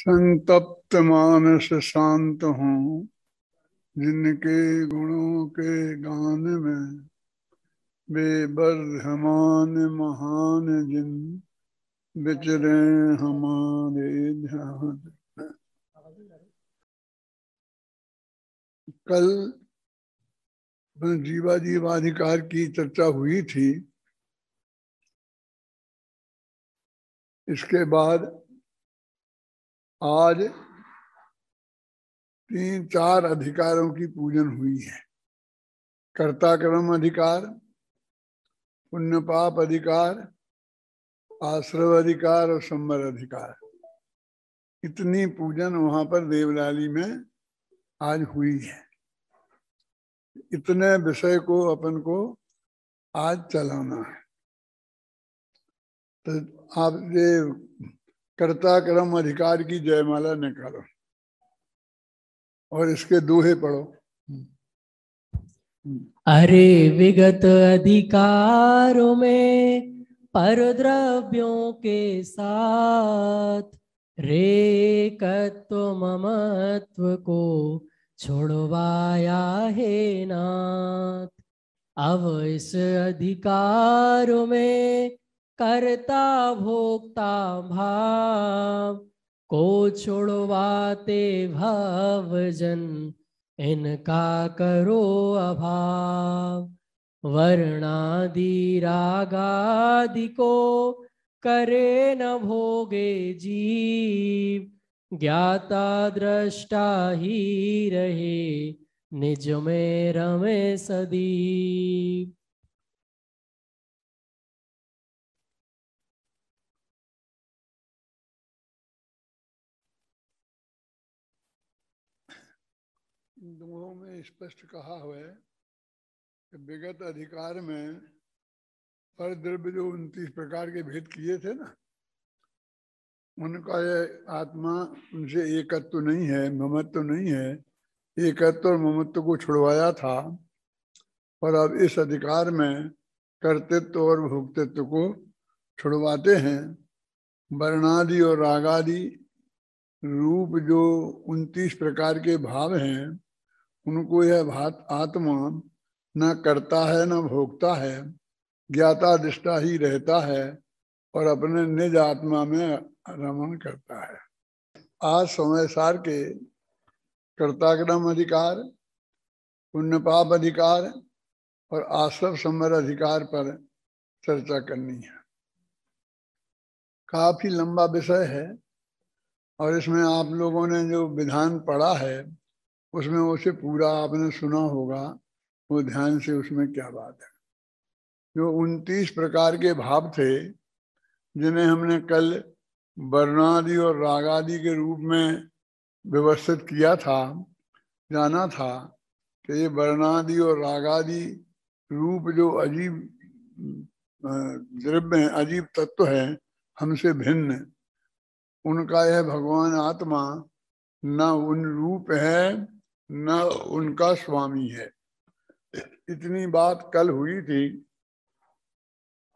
संतप्त मानस शांत हों, जिनके गुणों के गान में बेबर्धमान महान जिन विचरे हमारे ध्यान। कल जीवाधिकार की चर्चा हुई थी। इसके बाद आज 3-4 अधिकारों की पूजन हुई है। कर्ता कर्म अधिकार, पुण्य पाप अधिकार, आश्रव अधिकार और संवर अधिकार। इतनी पूजन वहां पर देवलाली में आज हुई है। इतने विषय को अपन को आज चलाना है। तो आप ये कर्ता कर्म अधिकार की जयमाला निकालो और इसके दोहे पढ़ो। अरे विगत अधिकारों में परद्रव्यों के साथ रेकत्व ममत्व को छुड़वाया है नाथ। अब इस अधिकारों में कर्ता भोक्ता भाव को छुड़वाते भवजन इनका करो अभाव। वर्णादि रागादि को करे न भोगे जीव, ज्ञाता दृष्टा ही रहे निज में रमे सदीप। दोनों में स्पष्ट कहा हुआ है कि विगत अधिकार में पर द्रव्य जो 29 प्रकार के भेद किए थे ना, उनका ये आत्मा उनसे एकत्व तो नहीं है, ममत्व तो नहीं है। एकत्व और ममत्व को छुड़वाया था और अब इस अधिकार में कर्तृत्व और भोक्तृत्व को छुड़वाते हैं। वर्णादि और रागादि रूप जो 29 प्रकार के भाव हैं, उनको यह आत्मा न करता है न भोगता है, ज्ञाता दृष्टा ही रहता है और अपने निज आत्मा में रमण करता है। आज समय सार के कर्ताक्रम अधिकार, पुण्य पाप अधिकार और आश्रव संवर अधिकार पर चर्चा करनी है। काफी लंबा विषय है और इसमें आप लोगों ने जो विधान पढ़ा है उसमें उसे पूरा आपने सुना होगा, वो ध्यान से उसमें क्या बात है। जो 29 प्रकार के भाव थे जिन्हें हमने कल वर्णादि और रागादि के रूप में व्यवस्थित किया था, जाना था कि ये वर्णादि और रागादि रूप जो अजीब द्रव्य हैं, अजीब तत्व हैं, हमसे भिन्न, उनका यह भगवान आत्मा न उन रूप है न उनका स्वामी है। इतनी बात कल हुई थी।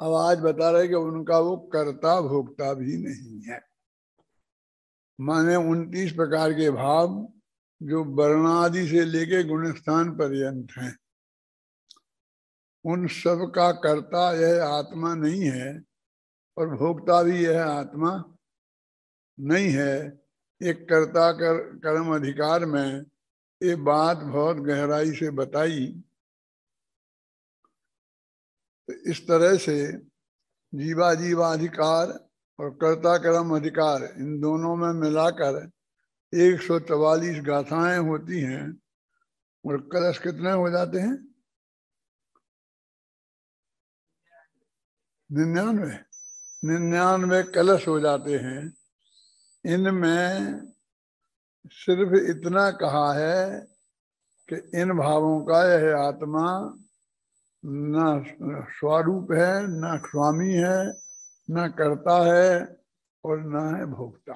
अब आज बता रहे कि उनका वो कर्ता भोक्ता भी नहीं है। माने 29 प्रकार के भाव जो वर्णादि से लेके गुणस्थान पर्यंत हैं, उन सब का कर्ता यह आत्मा नहीं है और भोक्ता भी यह आत्मा नहीं है। एक कर्ता कर्म अधिकार में ये बात बहुत गहराई से बताई। तो इस तरह से जीवाधिकार और कर्ता कर्म अधिकार, इन दोनों में मिलाकर 144 गाथाएं होती हैं और कलश कितने हो जाते हैं? 99 कलश हो जाते हैं। इनमें सिर्फ इतना कहा है कि इन भावों का यह आत्मा न स्वरूप है, न स्वामी है, न करता है और न है भोक्ता।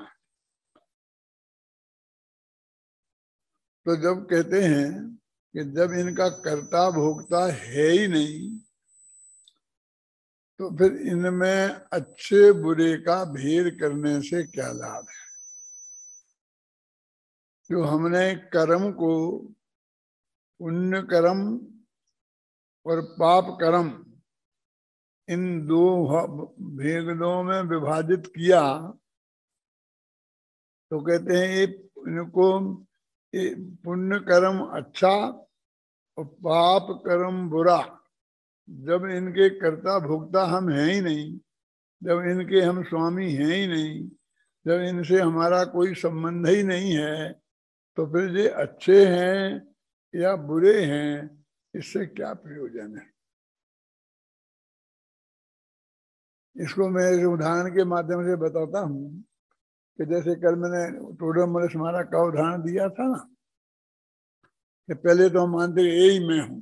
तो जब कहते हैं कि जब इनका कर्ता भोक्ता है ही नहीं, तो फिर इनमें अच्छे बुरे का भेद करने से क्या लाभ है? जो हमने कर्म को पुण्य कर्म और पाप कर्म इन दो भेदों में विभाजित किया, तो कहते हैं ये इनको पुण्य कर्म अच्छा और पाप कर्म बुरा। जब इनके कर्ता भोक्ता हम हैं ही नहीं, जब इनके हम स्वामी हैं ही नहीं, जब इनसे हमारा कोई संबंध ही नहीं है, तो फिर ये अच्छे हैं या बुरे हैं, इससे क्या प्रयोजन है। इसको मैं इस उदाहरण के माध्यम से बताता हूँ कि जैसे कल मैंने टोडरमल स्मारक का उदाहरण दिया था ना, कि पहले तो हम मानते यही मैं हूँ।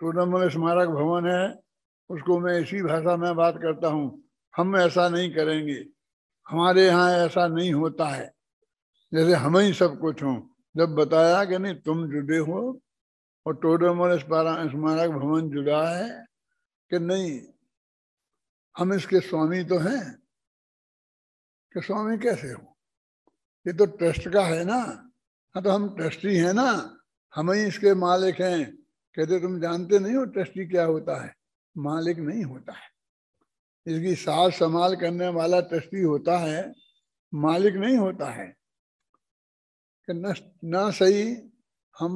टोडरमल स्मारक भवन है, उसको मैं इसी भाषा में बात करता हूँ, हम ऐसा नहीं करेंगे, हमारे यहाँ ऐसा नहीं होता है, जैसे हम ही सब कुछ हों। जब बताया कि नहीं तुम जुड़े हो और टोडरमल स्मारक भवन जुड़ा है कि नहीं, हम इसके स्वामी तो हैं, कि स्वामी कैसे हो, ये तो ट्रस्ट का है ना। हाँ तो हम ट्रस्टी हैं ना, हम ही इसके मालिक हैं। कहते तुम जानते नहीं हो ट्रस्टी क्या होता है, मालिक नहीं होता है, इसकी साज संभाल करने वाला ट्रस्टी होता है, मालिक नहीं होता है। कि न सही हम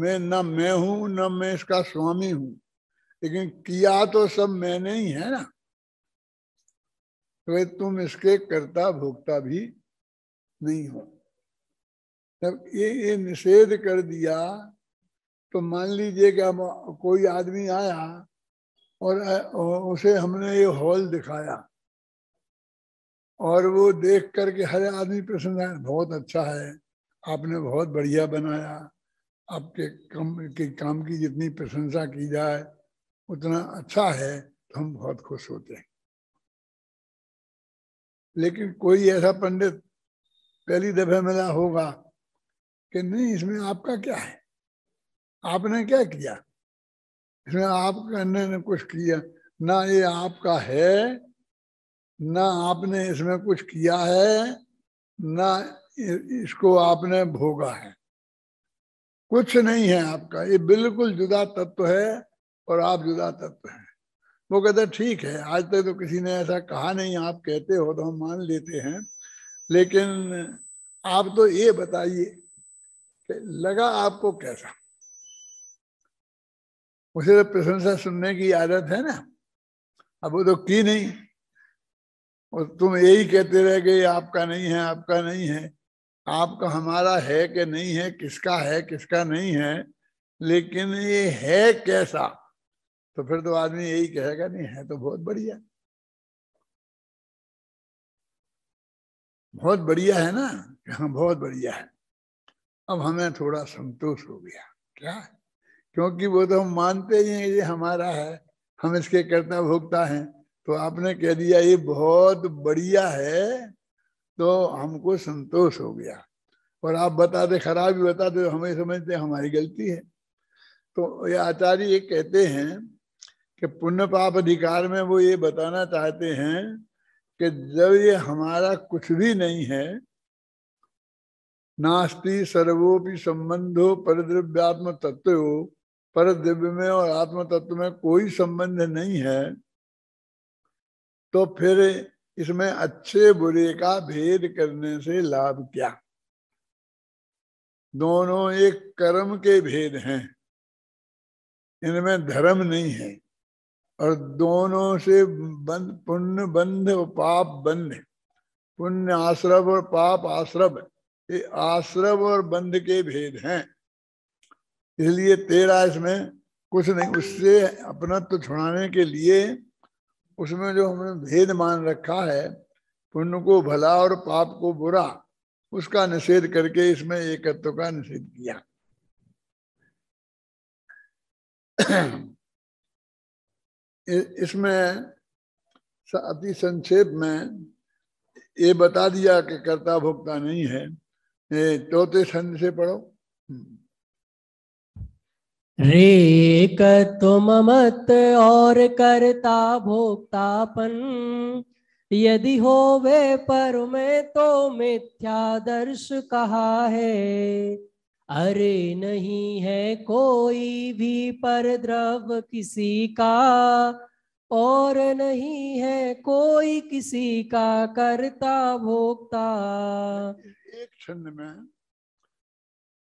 मैं न मैं हूं न मैं इसका स्वामी हूं, लेकिन किया तो सब मैंने ही है ना। तो तुम इसके कर्ता भोक्ता भी नहीं हो। जब ये निषेध कर दिया, तो मान लीजिए कि हम कोई आदमी आया और उसे हमने ये हॉल दिखाया और वो देख करके हर आदमी प्रसन्न है, बहुत अच्छा है, आपने बहुत बढ़िया बनाया, आपके काम की जितनी प्रशंसा की जाए उतना अच्छा है, तो हम बहुत खुश होते हैं। लेकिन कोई ऐसा पंडित पहली दफे मिला होगा कि नहीं इसमें आपका क्या है, आपने क्या किया, इसमें आपने कुछ किया ना, ये आपका है ना, आपने इसमें कुछ किया है ना, इसको आपने भोगा है, कुछ नहीं है आपका, ये बिल्कुल जुदा तत्व है और आप जुदा तत्व हैं। वो कहते ठीक है, आज तक तो किसी ने ऐसा कहा नहीं, आप कहते हो तो हम मान लेते हैं, लेकिन आप तो ये बताइए कि लगा आपको कैसा। उसे तो प्रशंसा सुनने की आदत है ना, अब वो तो की नहीं और तुम यही कहते रह गए आपका नहीं है, आपका नहीं है। आपका हमारा है कि नहीं है, किसका है किसका नहीं है, लेकिन ये है कैसा, तो फिर तो आदमी यही कहेगा नहीं है तो बहुत बढ़िया, बहुत बढ़िया है ना। हाँ बहुत बढ़िया है। अब हमें थोड़ा संतोष हो गया, क्या, क्योंकि वो तो हम मानते ही हैं ये हमारा है, हम इसके कर्ता भोक्ता हैं। तो आपने कह दिया ये बहुत बढ़िया है, तो हमको संतोष हो गया। और आप बताते खराब ही बताते, हमें समझते हमारी गलती है। तो ये आचार्य ये कहते हैं कि पुण्य पाप अधिकार में वो ये बताना चाहते हैं कि जब ये हमारा कुछ भी नहीं है, नास्ति सर्वोपि संबंधो परद्रव्यात्म तत्व, पर द्रव्य में और आत्म तत्व में कोई संबंध नहीं है, तो फिर इसमें अच्छे बुरे का भेद करने से लाभ क्या। दोनों एक कर्म के भेद हैं, इनमें धर्म नहीं है, और दोनों से बंध, पुण्य बंध और पाप बंध, पुण्य आश्रव और पाप आश्रव, ये आश्रव और बंध के भेद हैं। इसलिए तेरा इसमें कुछ नहीं, उससे अपनत्व छुड़ाने के लिए उसमें जो हमने भेद मान रखा है, पुण्य को भला और पाप को बुरा, उसका निषेध करके इसमें एकत्व का निषेध किया। इसमें अति संक्षेप में ये बता दिया कि कर्ता भोक्ता नहीं है। चौथे छंद से पढ़ो। रेकत्व ममत्व और कर्ता भोक्तापन, यदि होवे पर में तो मिथ्यादर्श कहा है। अरे नहीं है कोई भी पर द्रव किसी का, और नहीं है कोई किसी का करता भोक्ता। एक क्षण में